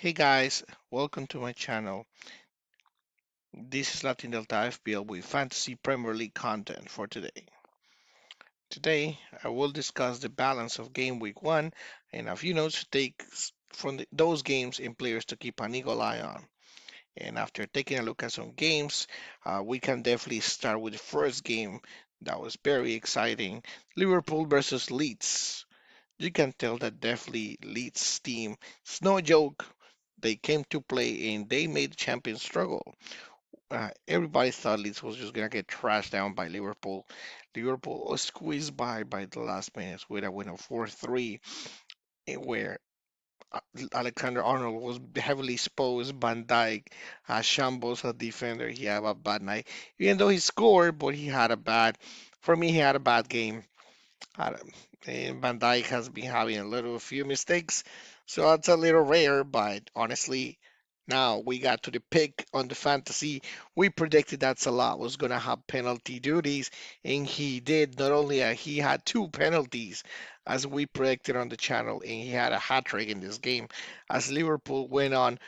Hey guys, welcome to my channel. This is Latin Delta FPL with Fantasy Premier League content for today. Today, I will discuss the balance of game week 1 and a few notes to take from those games and players to keep an eagle eye on. And after taking a look at some games, we can definitely start with the first game that was very exciting. Liverpool versus Leeds. You can tell that definitely Leeds team, it's no joke. They came to play and they made the champions struggle. Everybody thought Leeds was just gonna get trashed down by Liverpool. Liverpool was squeezed by the last minutes with a win of 4-3, where uh, Alexander Arnold was heavily exposed. Van Dijk, shambles a defender. He had a bad night, even though he scored, but he had a bad. For me, he had a bad game. And Van Dijk has been having a few mistakes, so that's a little rare. But honestly, now we got to the pick on the fantasy. We predicted that Salah was gonna have penalty duties, and he did. Not only he had two penalties, as we predicted on the channel, and he had a hat trick in this game, as Liverpool went on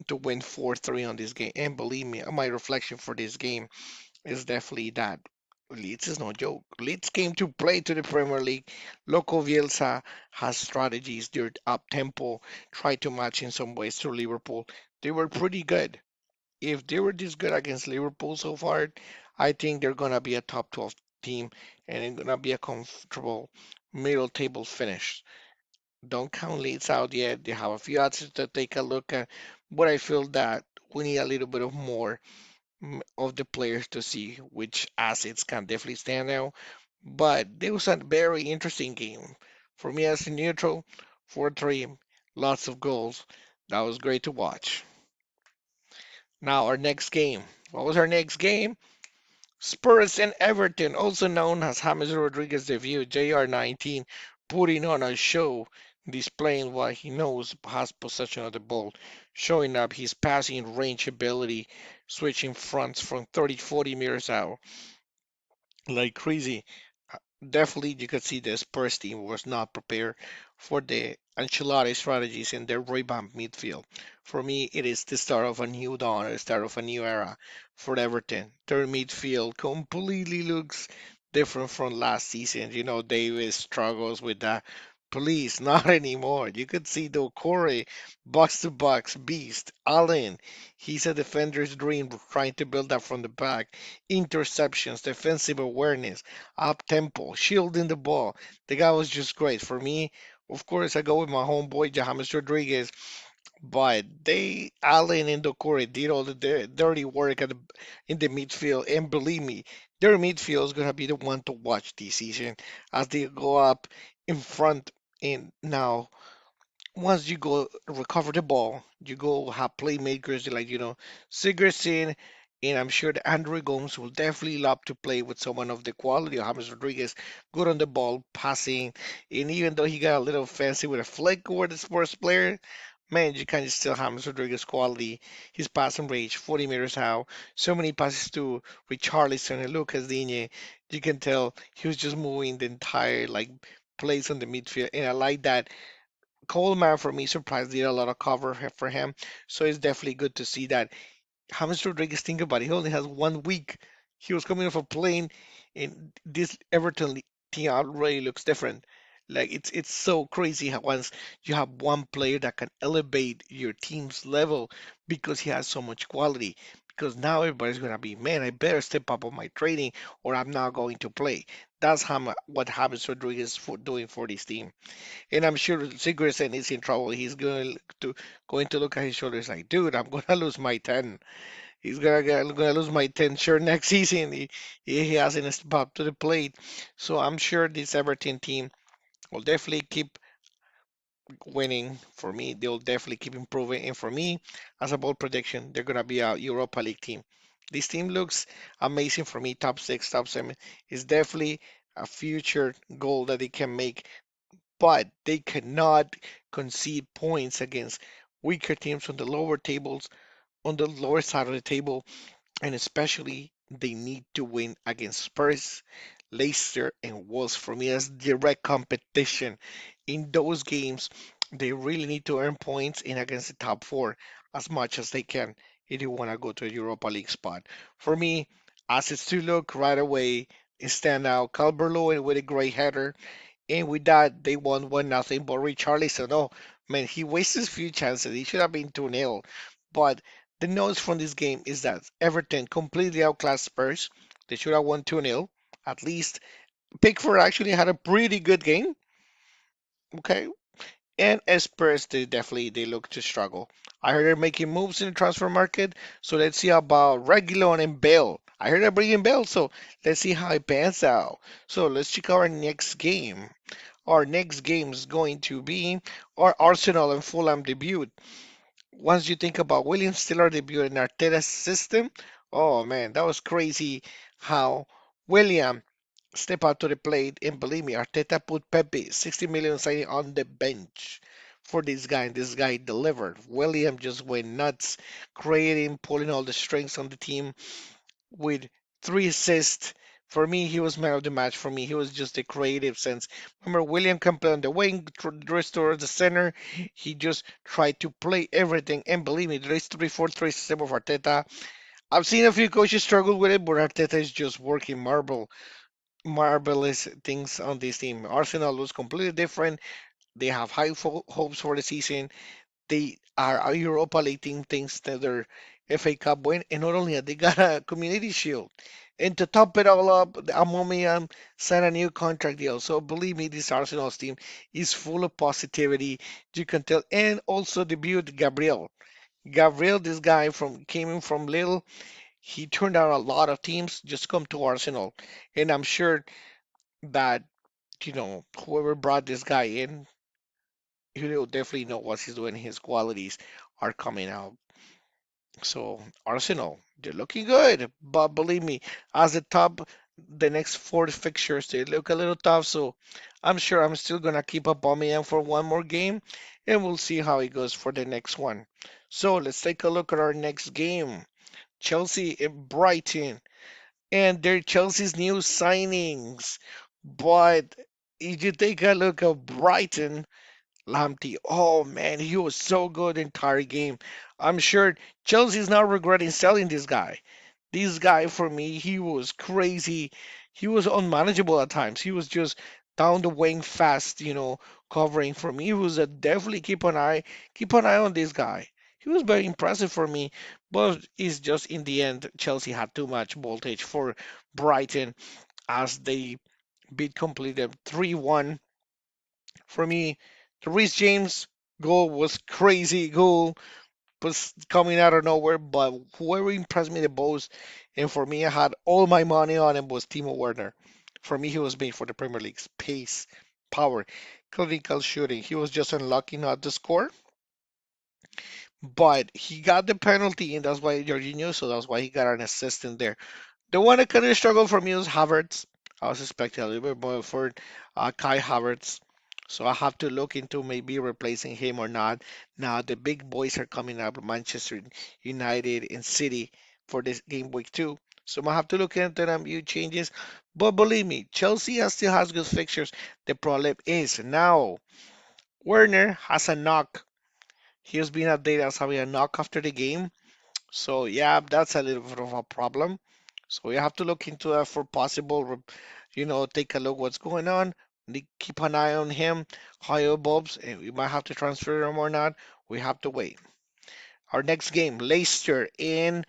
to win 4-3 on this game. And believe me, my reflection for this game is definitely that Leeds is no joke. Leeds came to play to the Premier League. Loco Bielsa has strategies. They're up tempo, try to match in some ways to Liverpool. They were pretty good. If they were this good against Liverpool so far, I think they're gonna be a top 12 team and it's gonna be a comfortable middle table finish. Don't count Leeds out yet. They have a few odds to take a look at, but I feel that we need a little bit of more of the players to see which assets can definitely stand out. But it was a very interesting game. For me as a neutral, 4-3, lots of goals. That was great to watch. Now our next game. What was our next game? Spurs and Everton, also known as James Rodriguez debut, JR19, putting on a show, displaying what he knows has possession of the ball, showing up his passing range ability, switching fronts from 30, 40 meters out like crazy. Uh, Definitely, you could see the Spurs team was not prepared for the Ancelotti strategies in their revamped midfield. For me, it is the start of a new dawn, the start of a new era for Everton. Their midfield completely looks different from last season. You know, Davis struggles with that. Please, not anymore. You could see the Corey, box to box beast. Allen, he's a defender's dream, trying to build up from the back. Interceptions, defensive awareness, up tempo, shielding the ball. The guy was just great. For me, of course, I go with my homeboy James Rodriguez, but Allen and Dokore did all the dirty work in the midfield, and believe me, their midfield is gonna be the one to watch this season as they go up in front. And now once you go recover the ball, you go have playmakers like, Sigurdsson, and I'm sure that Andrew Gomes will definitely love to play with someone of the quality of James Rodriguez, good on the ball, passing, and even though he got a little fancy with a flick over the Spurs player, man, you can still James Rodriguez quality, his passing range, 40 meters out, so many passes to Richarlison and Lucas Digne, you can tell he was just moving the entire like place on the midfield, and I like that. Coleman, for me, surprised did a lot of cover for him. So it's definitely good to see that James Rodriguez, think about it, he only has 1 week. He was coming off a plane, and this Everton team already looks different. Like it's so crazy how once you have one player that can elevate your team's level because he has so much quality. Because now everybody's gonna be, man, I better step up on my training or I'm not going to play. That's what James Rodriguez is doing for this team. And I'm sure Sigurdsson is in trouble. He's going to look at his shoulders like, dude, I'm gonna lose my 10. Gonna lose my 10 shirt next season. He hasn't stepped up to the plate. So I'm sure this Everton team will definitely keep winning. For me, they'll definitely keep improving. And for me, as a bold prediction, they're gonna be a Europa League team. This team looks amazing for me. Top six, top seven is definitely a future goal that they can make, but they cannot concede points against weaker teams on the lower tables, on the lower side of the table, and especially they need to win against Spurs, Leicester, and Wolves. For me, as direct competition in those games. They really need to earn points in against the top four as much as they can if you want to go to a Europa League spot. For me, assets to look right away stand out. Calvert-Lewin with a great header, and with that they won 1-0. But Richarlison, oh man, he wasted a few chances. He should have been 2-0. But the notes from this game is that Everton completely outclassed Spurs. They should have won 2-0 at least. Pickford actually had a pretty good game. Okay, and as Spurs, they look to struggle. I heard they're making moves in the transfer market, so let's see about Reguilon and Bale. I heard they're bringing Bale, so let's see how it pans out. So let's check our next game. Our next game is going to be our Arsenal and Fulham debut. Once you think about William Stiller debut in Arteta's system, oh man, that was crazy how William step out to the plate, and believe me, Arteta put Pepe 60 million signing on the bench for this guy, and this guy delivered. William just went nuts, creating, pulling all the strings on the team with 3 assists. For me, he was man of the match. For me, he was just a creative sense. Remember, William can play on the wing, restore the center. He just tried to play everything. And believe me, there is 3-4-3 system of Arteta. I've seen a few coaches struggle with it, but Arteta is just working marvelous things on this team. Arsenal looks completely different. They have high hopes for the season. They are a Europa League team thanks to their FA Cup win, and not only that, they got a Community Shield. And to top it all up, Aubameyang signed a new contract deal. So believe me, this Arsenal's team is full of positivity. You can tell. And also debuted Gabriel. Gabriel, this guy came in from Lille. He turned out a lot of teams just come to Arsenal, and I'm sure that whoever brought this guy in, he'll definitely know what he's doing. His qualities are coming out. So Arsenal, they're looking good, but believe me, as the top, the next four fixtures they look a little tough. So I'm sure I'm still gonna keep up on me for one more game, and we'll see how it goes for the next one. So let's take a look at our next game. Chelsea and Brighton, and they're Chelsea's new signings. But if you take a look at Brighton, Lamptey, oh man, he was so good entire game. I'm sure Chelsea's not regretting selling this guy. This guy for me, he was crazy. He was unmanageable at times. He was just down the wing fast, covering for me. He was a definitely keep an eye on this guy. He was very impressive for me, but it's just in the end Chelsea had too much voltage for Brighton as they beat completed 3-1. For me, the Reece James goal was crazy goal, was coming out of nowhere. But whoever impressed me the most, and for me, I had all my money on him was Timo Werner. For me, he was made for the Premier League's pace, power, clinical shooting. He was just unlucky not to score, but he got the penalty, and that's why Jorginho. So that's why he got an assist in there. The one that kind of struggled for me was Havertz. I was expecting a little bit more for Kai Havertz. So I have to look into maybe replacing him or not. Now the big boys are coming up, Manchester United and City for this game week 2. So I have to look into them, few changes. But believe me, Chelsea still has good fixtures. The problem is now Werner has a knock. He has been updated as having a knock after the game. So yeah, that's a little bit of a problem. So we have to look into that for possible, take a look what's going on. Keep an eye on him, higher bulbs, and we might have to transfer him or not. We have to wait. Our next game, Leicester, and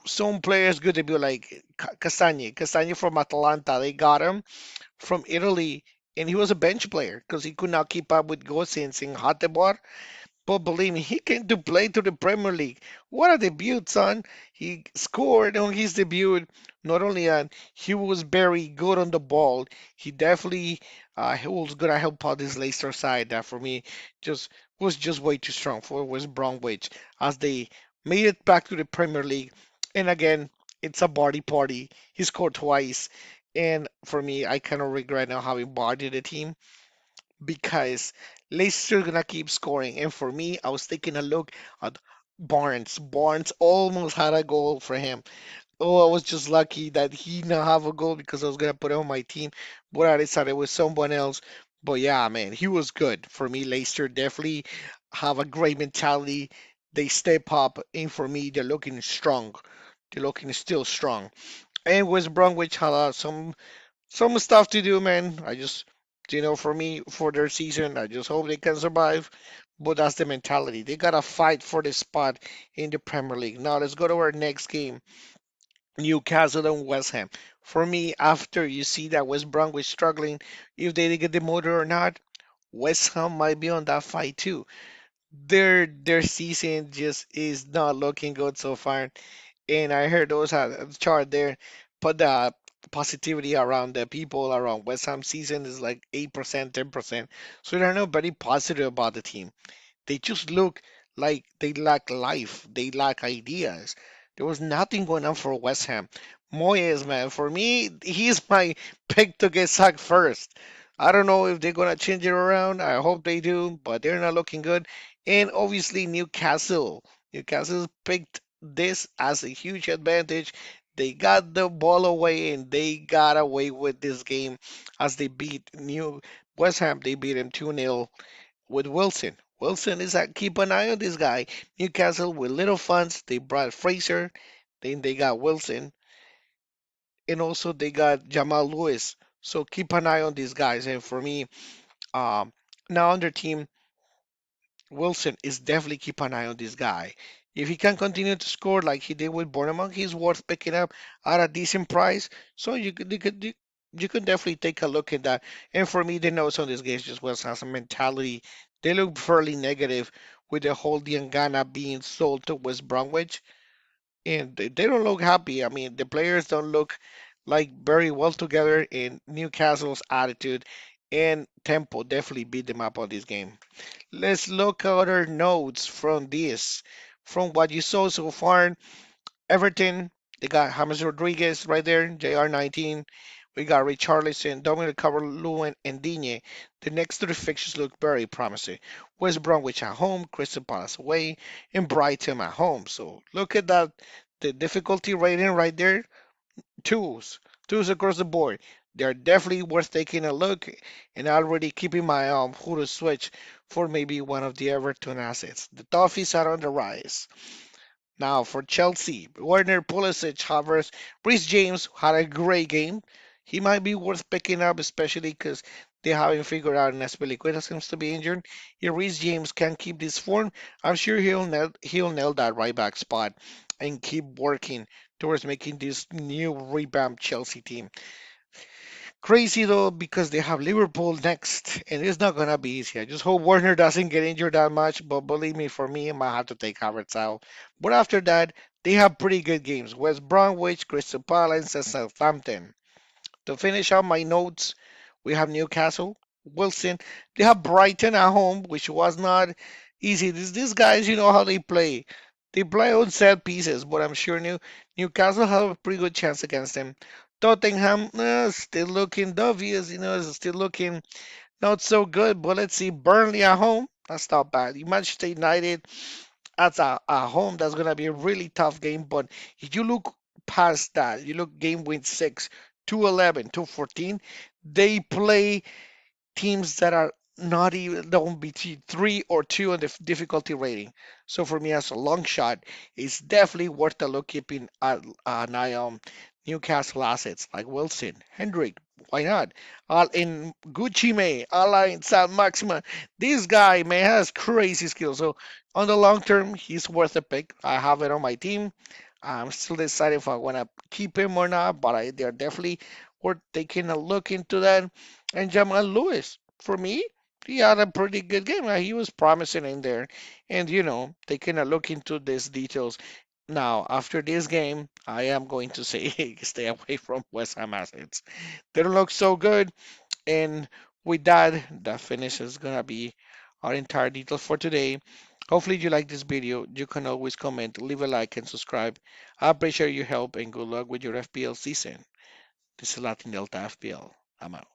some players good to be like Castagne. Castagne from Atalanta, they got him from Italy, and he was a bench player because he could not keep up with Gosens and Hateboer. But believe me, he came to play to the Premier League. What a debut, son. He scored on his debut. Not only that, he was very good on the ball. He definitely he was going to help out this Leicester side that for me just was just way too strong for West Bromwich as they made it back to the Premier League. And again, it's a body party. He scored twice. And for me, I kind of regret now having bodied the team because Leicester gonna keep scoring. And for me, I was taking a look at Barnes. Barnes almost had a goal for him. Oh, I was just lucky that he not have a goal because I was gonna put him on my team, but I decided with someone else. But yeah, man, he was good. For me, Leicester definitely have a great mentality. They step up, and for me, they're looking strong. They're looking still strong. And West Bromwich had some stuff to do, man. For me, for their season, I just hope they can survive. But that's the mentality. They gotta fight for the spot in the Premier League. Now let's go to our next game. Newcastle and West Ham. For me, after you see that West Bromwich struggling, if they get demoted or not, West Ham might be on that fight too. Their season just is not looking good so far. And I heard those had a chart there, put the positivity around the people around West Ham season is like 8%, 10%. So they're not very positive about the team. They just look like they lack life. They lack ideas. There was nothing going on for West Ham. Moyes, man, for me, he's my pick to get sacked first. I don't know if they're gonna change it around. I hope they do, but they're not looking good. And obviously Newcastle. Newcastle picked this as a huge advantage. They got the ball away and they got away with this game as they beat New West Ham. They beat them 2-0 with Wilson. Wilson is at keep an eye on this guy. Newcastle with little funds, they brought Fraser, then they got Wilson, and also they got Jamal Lewis. So keep an eye on these guys. And for me, um, now on their team, Wilson is definitely keep an eye on this guy. If he can continue to score like he did with Bournemouth, he's worth picking up at a decent price. So you could definitely take a look at that. And for me, the notes on this game just was has a mentality. They look fairly negative with the whole Diangana being sold to West Bromwich, and they don't look happy. I mean, the players don't look like very well together. And Newcastle's attitude and tempo definitely beat them up on this game. Let's look at other notes from this. From what you saw so far, Everton, they got James Rodriguez right there, JR19. We got Richarlison, Dominic Calvert-Lewin, and Digne. The next three fixtures look very promising. West Bromwich at home, Crystal Palace away, and Brighton at home. So look at that, the difficulty rating right there. Twos, twos across the board. They're definitely worth taking a look, and already keeping my eye on who to switch for maybe one of the Everton assets. The Toffees are on the rise. Now for Chelsea, Werner Pulisic, Havertz, Reece James had a great game. He might be worth picking up, especially because they haven't figured out Nespilicueta seems to be injured. If Reece James can keep this form, I'm sure he'll nail that right back spot and keep working towards making this new revamped Chelsea team. Crazy though because they have Liverpool next, and it's not gonna be easy. I just hope Werner doesn't get injured that much, but believe me, for me, I might have to take Havertz out. But after that, they have pretty good games: West Bromwich, Crystal Palace, and Southampton. To finish out my notes, we have Newcastle, Wilson. They have Brighton at home, which was not easy. These guys, you know how they play. They play on set pieces, but I'm sure Newcastle have a pretty good chance against them. Tottenham, still looking dubious, still looking not so good. But let's see, Burnley at home, that's not bad. Manchester United, that's a home. That's gonna be a really tough game. But if you look past that, you look game win 6, 2-11, 2-14. They play teams that are not even don't be 3 or 2 on the difficulty rating. So for me, as a long shot, it's definitely worth a look keeping an eye on Newcastle assets like Wilson, Hendrick. Why not? All in Gucci May, Alain San Maxima. This guy man has crazy skills. So on the long term, he's worth a pick. I have it on my team. I'm still deciding if I want to keep him or not, but they're definitely worth taking a look into that. And Jamal Lewis, for me, he had a pretty good game. He was promising in there. And, taking a look into these details. Now, after this game, I am going to say stay away from West Ham assets. They don't look so good. And with that, that finish is going to be our entire details for today. Hopefully you like this video. You can always comment, leave a like, and subscribe. I appreciate your help and good luck with your FPL season. This is Latin Delta FPL. I'm out.